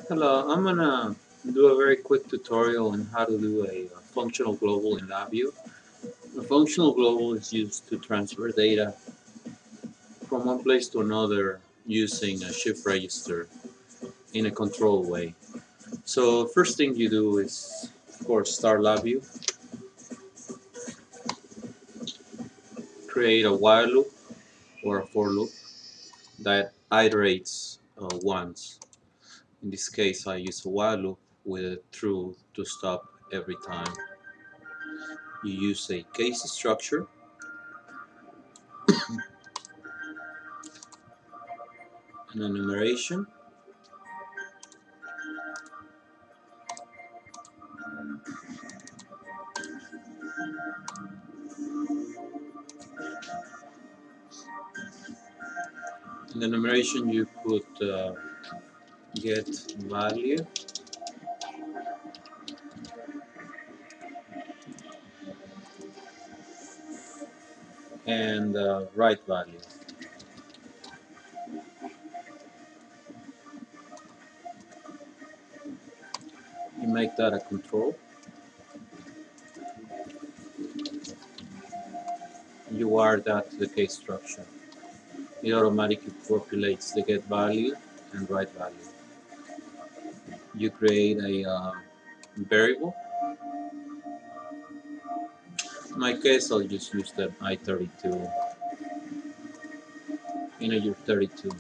Hello, I'm gonna do a very quick tutorial on how to do a functional global in LabVIEW. A functional global is used to transfer data from one place to another using a shift register in a controlled way. So first thing you do is, of course, start LabVIEW, create a while loop or a for loop that iterates once. In this case, I use a while loop with a true to stop every time. You use a case structure, an enumeration, in the enumeration you put get value and write value. You make that a control. You wire that to the case structure. It automatically populates the get value and write value. You create a variable. In my case, I'll just use the I32, integer 32.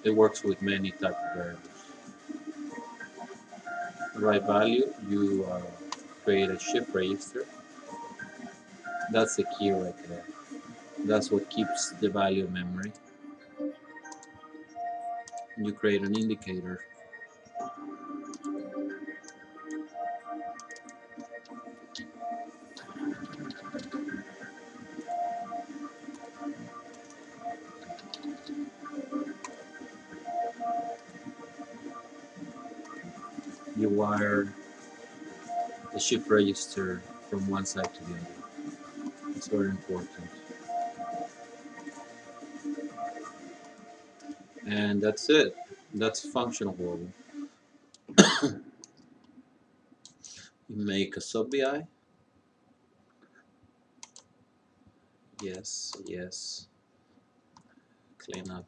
It works with many type of variables. Write value, you create a shift register. That's the key right there. That's what keeps the value in memory. You create an indicator. You wire the shift register from one side to the other. It's very important. And that's it. That's functional global. You make a sub VI. Yes, yes. Clean up.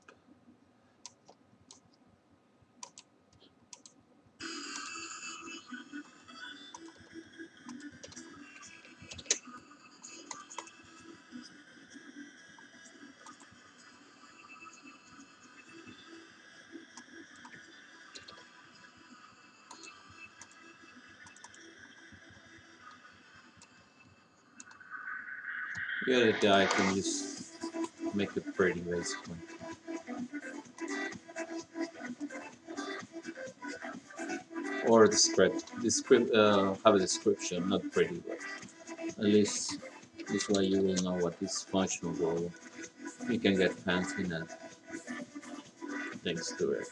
The other guy can just make it pretty basically. Or have a description, not pretty, but at least this way you will know what is functional global. You can get fancy and add things to it.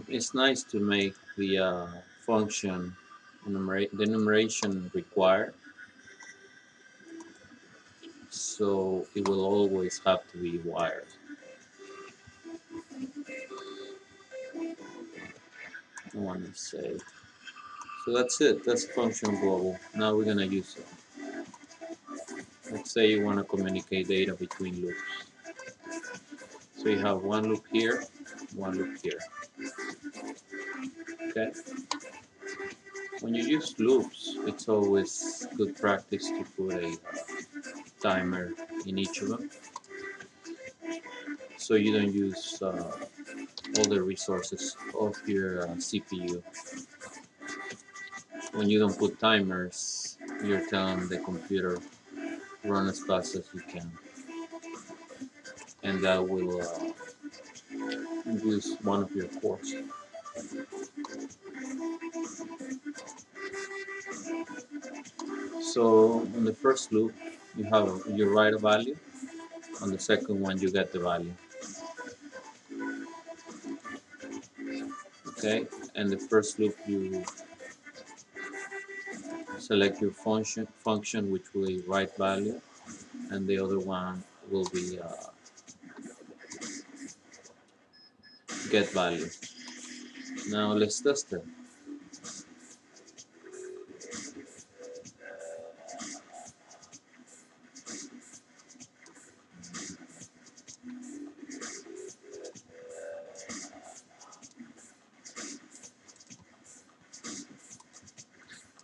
It's nice to make the function the enumeration required, so it will always have to be wired. I want to say. So that's it. That's function global. Now we're gonna use it. Let's say you want to communicate data between loops. So you have one loop here, one loop here. Okay. When you use loops, it's always good practice to put a timer in each of them, so you don't use all the resources of your CPU. When you don't put timers, you're telling the computer run as fast as you can, and that will use one of your cores. So on the first loop, you write a value. On the second one, you get the value. Okay, and the first loop select your function which will be write value, and the other one will be get value. Now let's test it.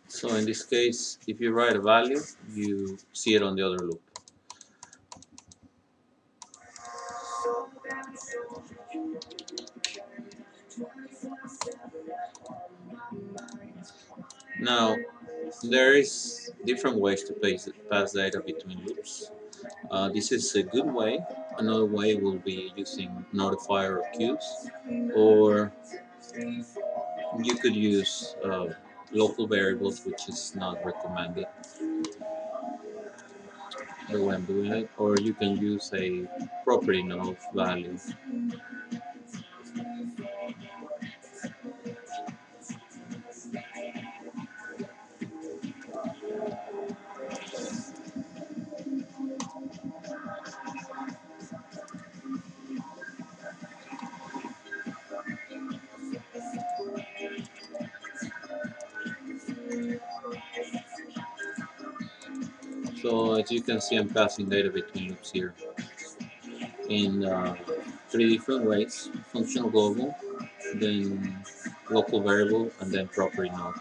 So in this case, if you write a value, you see it on the other loop. Now, there is different ways to pass data between loops. This is a good way. Another way will be using notifier or queues, or you could use local variables, which is not recommended the way I'm doing it, or you can use a property node value. So as you can see, I'm passing data between loops here in three different ways: functional global, then local variable, and then property node.